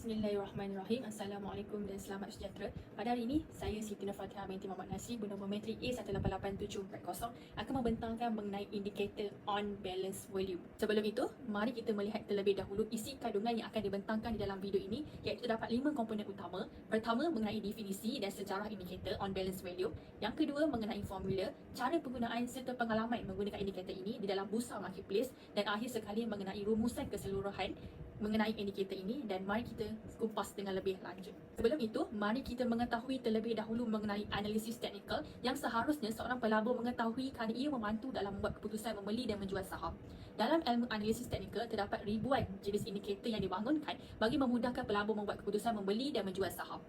Bismillahirrahmanirrahim. Assalamualaikum dan selamat sejahtera. Pada hari ini, saya Siti Nurfatihah binti Muhammad Nasri bernombor metrik A1888740 akan membentangkan mengenai indikator on balance volume. Sebelum itu, mari kita melihat terlebih dahulu isi kandungan yang akan dibentangkan di dalam video ini, iaitu terdapat 5 komponen utama. Pertama, mengenai definisi dan sejarah indikator on balance volume. Yang kedua, mengenai formula, cara penggunaan serta pengalaman menggunakan indikator ini di dalam bursa marketplace, dan akhir sekali mengenai rumusan keseluruhan mengenai indikator ini, dan mari kita kupas dengan lebih lanjut. Sebelum itu, mari kita mengetahui terlebih dahulu mengenai analisis teknikal yang seharusnya seorang pelabur mengetahui kerana ia membantu dalam membuat keputusan membeli dan menjual saham. Dalam ilmu analisis teknikal, terdapat ribuan jenis indikator yang dibangunkan bagi memudahkan pelabur membuat keputusan membeli dan menjual saham.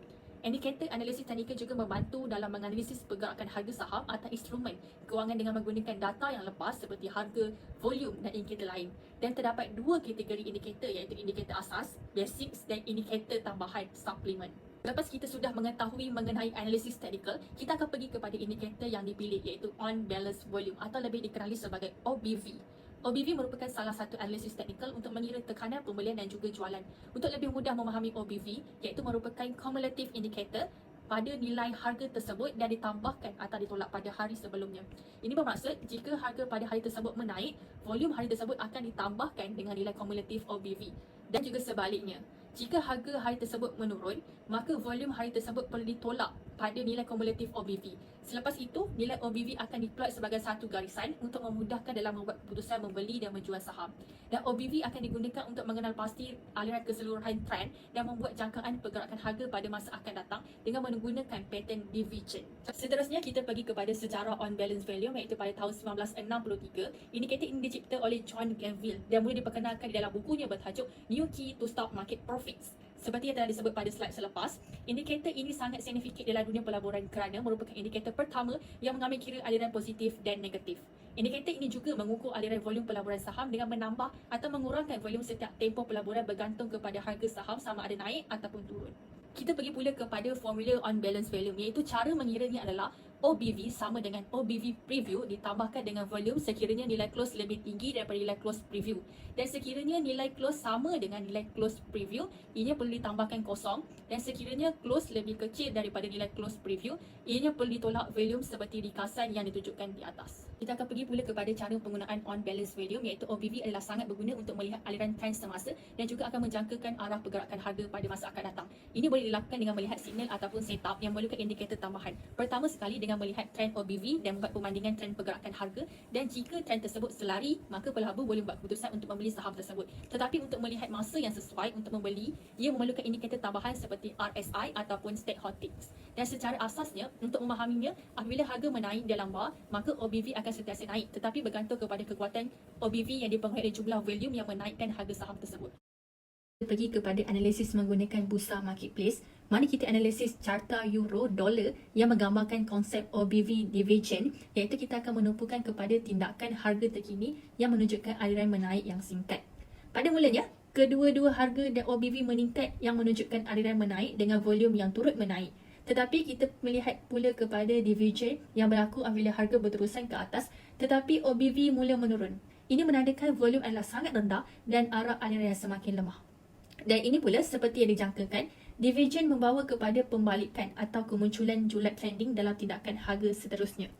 Indikator analisis teknikal juga membantu dalam menganalisis pergerakan harga saham atau instrumen kewangan dengan menggunakan data yang lepas seperti harga, volume dan indikator lain. Dan terdapat dua kategori indikator, iaitu indikator asas, basics, dan indikator tambahan, supplement. Lepas kita sudah mengetahui mengenai analisis teknikal, kita akan pergi kepada indikator yang dipilih, iaitu on balance volume atau lebih dikenali sebagai OBV. OBV merupakan salah satu analisis teknikal untuk mengira tekanan pembelian dan juga jualan. Untuk lebih mudah memahami OBV, iaitu merupakan cumulative indicator pada nilai harga tersebut dan ditambahkan atau ditolak pada hari sebelumnya. Ini bermaksud jika harga pada hari tersebut menaik, volume hari tersebut akan ditambahkan dengan nilai cumulative OBV. Dan juga sebaliknya, jika harga hari tersebut menurun, maka volume hari tersebut perlu ditolak pada nilai cumulative OBV. Selepas itu, nilai OBV akan diplot sebagai satu garisan untuk memudahkan dalam membuat keputusan membeli dan menjual saham. Dan OBV akan digunakan untuk mengenal pasti aliran keseluruhan trend dan membuat jangkaan pergerakan harga pada masa akan datang dengan menggunakan pattern divergence. Seterusnya, kita pergi kepada sejarah on balance volume, iaitu pada tahun 1963. Indikator ini dicipta oleh John Glanville dan mula diperkenalkan di dalam bukunya bertajuk New Key to Stock Market Profits. Seperti yang telah disebut pada slide selepas, indikator ini sangat signifikan dalam dunia pelaburan kerana merupakan indikator pertama yang mengambil kira aliran positif dan negatif. Indikator ini juga mengukur aliran volume pelaburan saham dengan menambah atau mengurangkan volume setiap tempoh pelaburan bergantung kepada harga saham sama ada naik ataupun turun. Kita pergi pula kepada formula on balance volume, iaitu cara mengiranya adalah OBV sama dengan OBV preview ditambahkan dengan volume sekiranya nilai close lebih tinggi daripada nilai close preview. Dan sekiranya nilai close sama dengan nilai close preview, ianya perlu ditambahkan kosong. Dan sekiranya close lebih kecil daripada nilai close preview, ianya perlu ditolak volume seperti ringkasan yang ditunjukkan di atas. Kita akan pergi pula kepada cara penggunaan on balance volume, iaitu OBV adalah sangat berguna untuk melihat aliran trend semasa dan juga akan menjangkakan arah pergerakan harga pada masa akan datang. Ini boleh dilakukan dengan melihat signal ataupun setup yang memerlukan indikator tambahan. Pertama sekali dengan melihat trend OBV dan membuat perbandingan trend pergerakan harga, dan jika trend tersebut selari, maka pelabur boleh buat keputusan untuk membeli saham tersebut. Tetapi untuk melihat masa yang sesuai untuk membeli, ia memerlukan indikator tambahan seperti RSI ataupun statistics. Dan secara asasnya, untuk memahaminya, apabila harga menaik dalam bar, maka OBV akan sentiasa naik, tetapi bergantung kepada kekuatan OBV yang dipengaruhi oleh jumlah volume yang menaikkan harga saham tersebut. Pergi kepada analisis menggunakan bursa marketplace. Mari kita analisis carta euro dolar yang menggambarkan konsep OBV divergence, iaitu kita akan menumpukan kepada tindakan harga terkini yang menunjukkan aliran menaik yang singkat. Pada mulanya, kedua-dua harga dan OBV meningkat yang menunjukkan aliran menaik dengan volume yang turut menaik. Tetapi kita melihat pula kepada divergence yang berlaku apabila harga berterusan ke atas tetapi OBV mula menurun. Ini menandakan volume adalah sangat rendah dan arah aliran yang semakin lemah. Dan ini pula seperti yang dijangkakan, divergence membawa kepada pembalikan atau kemunculan julat trending dalam tindakan harga seterusnya.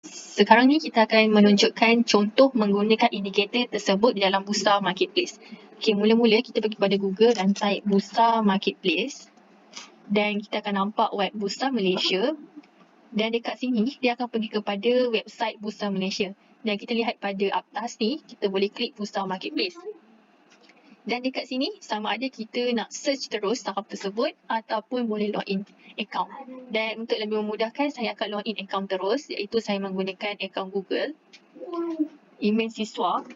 Sekarang ni kita akan menunjukkan contoh menggunakan indikator tersebut di dalam bursa marketplace. Okey, mula-mula kita pergi pada Google dan type bursa marketplace. Dan kita akan nampak web bursa Malaysia. Dan dekat sini dia akan pergi kepada website bursa Malaysia. Dan kita lihat pada atas ni, kita boleh klik bursa marketplace. Dan dekat sini sama ada kita nak search terus saham tersebut ataupun boleh login account. Dan untuk lebih memudahkan, saya akan login account terus, iaitu saya menggunakan account Google, email siswa.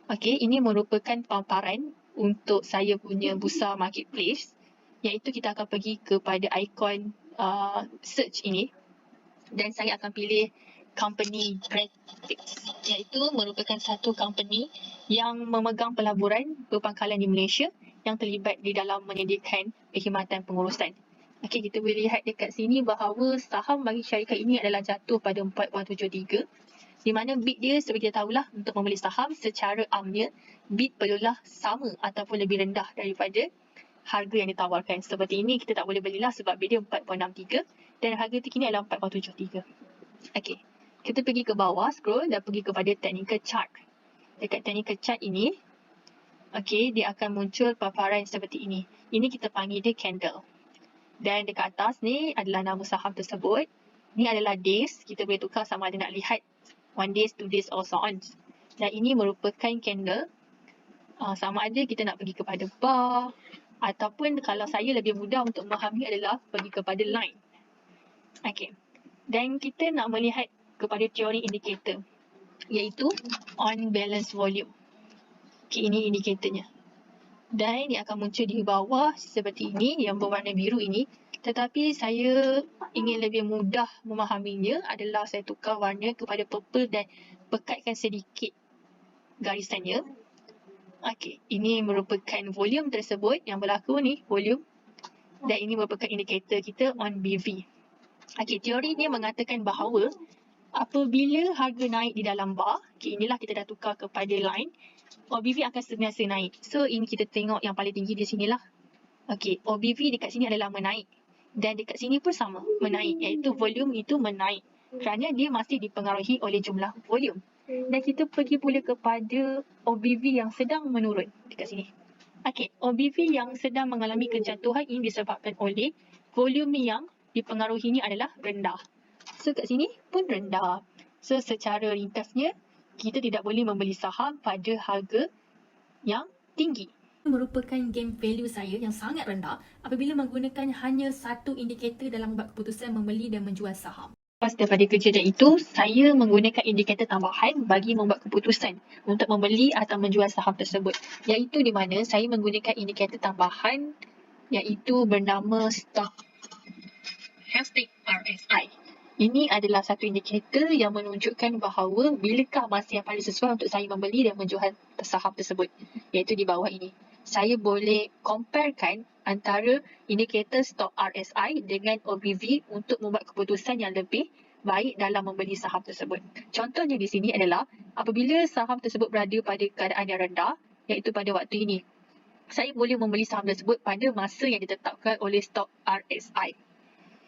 Okey, ini merupakan paparan untuk saya punya bursa marketplace, iaitu kita akan pergi kepada ikon search ini dan saya akan pilih company Graphics, iaitu merupakan satu company yang memegang pelaburan berpangkalan di Malaysia yang terlibat di dalam menyediakan perkhidmatan pengurusan. Okey, kita boleh lihat dekat sini bahawa saham bagi syarikat ini adalah jatuh pada 4173 Di mana bid dia seperti kita tahulah, untuk membeli saham secara amnya, bid perlulah sama ataupun lebih rendah daripada harga yang ditawarkan. Seperti ini kita tak boleh belilah sebab bid dia 4.63 dan harga terkini adalah 4.73. Okey. Kita pergi ke bawah, scroll dan pergi kepada technical chart. Dekat technical chart ini, okey, dia akan muncul paparan seperti ini. Ini kita panggil dia candle. Dan dekat atas ni adalah nama saham tersebut. Ni adalah days. Kita boleh tukar sama ada nak lihat 1 days, 2 days or so on. Dan ini merupakan candle. Sama ada kita nak pergi kepada bar ataupun kalau saya lebih mudah untuk memahami adalah pergi kepada line. Okey. Dan kita nak melihat kepada teori indikator iaitu on balance volume. Okey, ini indikatornya. Dan dia akan muncul di bawah seperti ini yang berwarna biru ini. Tetapi saya ingin lebih mudah memahaminya adalah saya tukar warna kepada purple dan pekatkan sedikit garisannya. Okey, ini merupakan volume tersebut yang berlaku ni, volume. Dan ini merupakan indikator kita on BV. Okey, teori ni mengatakan bahawa apabila harga naik di dalam bar, okey, inilah kita dah tukar kepada line, OBV akan sentiasa naik. So, ini kita tengok yang paling tinggi di sinilah. Okey, OBV dekat sini adalah menaik. Dan dekat sini pun sama, menaik. Iaitu volume itu menaik. Kerana dia masih dipengaruhi oleh jumlah volume. Dan kita pergi pula kepada OBV yang sedang menurun. Dekat sini. Okey, OBV yang sedang mengalami kejatuhan ini disebabkan oleh volume yang dipengaruhi ini adalah rendah. So, kat sini pun rendah. So, secara ringkasnya, kita tidak boleh membeli saham pada harga yang tinggi. Merupakan game value saya yang sangat rendah apabila menggunakan hanya satu indikator dalam membuat keputusan membeli dan menjual saham. Lepas daripada kejadian itu, saya menggunakan indikator tambahan bagi membuat keputusan untuk membeli atau menjual saham tersebut. Iaitu di mana saya menggunakan indikator tambahan iaitu bernama Stochastic RSI. Ini adalah satu indikator yang menunjukkan bahawa bilakah masa yang paling sesuai untuk saya membeli dan menjual saham tersebut. Iaitu di bawah ini. Saya boleh comparekan antara indikator stock RSI dengan OBV untuk membuat keputusan yang lebih baik dalam membeli saham tersebut. Contohnya di sini adalah apabila saham tersebut berada pada keadaan yang rendah, iaitu pada waktu ini, saya boleh membeli saham tersebut pada masa yang ditetapkan oleh stock RSI.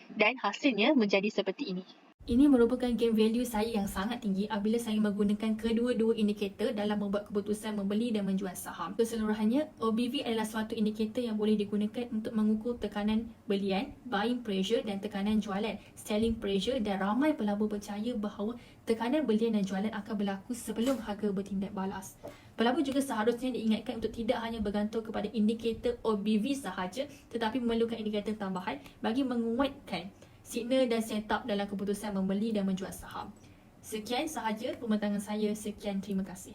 Dan hasilnya menjadi seperti ini. Ini merupakan game value saya yang sangat tinggi apabila saya menggunakan kedua-dua indikator dalam membuat keputusan membeli dan menjual saham. Keseluruhannya, OBV adalah suatu indikator yang boleh digunakan untuk mengukur tekanan belian, buying pressure dan tekanan jualan, selling pressure, dan ramai pelabur percaya bahawa tekanan belian dan jualan akan berlaku sebelum harga bertindak balas. Pelabur juga seharusnya diingatkan untuk tidak hanya bergantung kepada indikator OBV sahaja tetapi memerlukan indikator tambahan bagi menguatkan signal dan setup dalam keputusan membeli dan menjual saham. Sekian sahaja pembincangan saya. Sekian, terima kasih.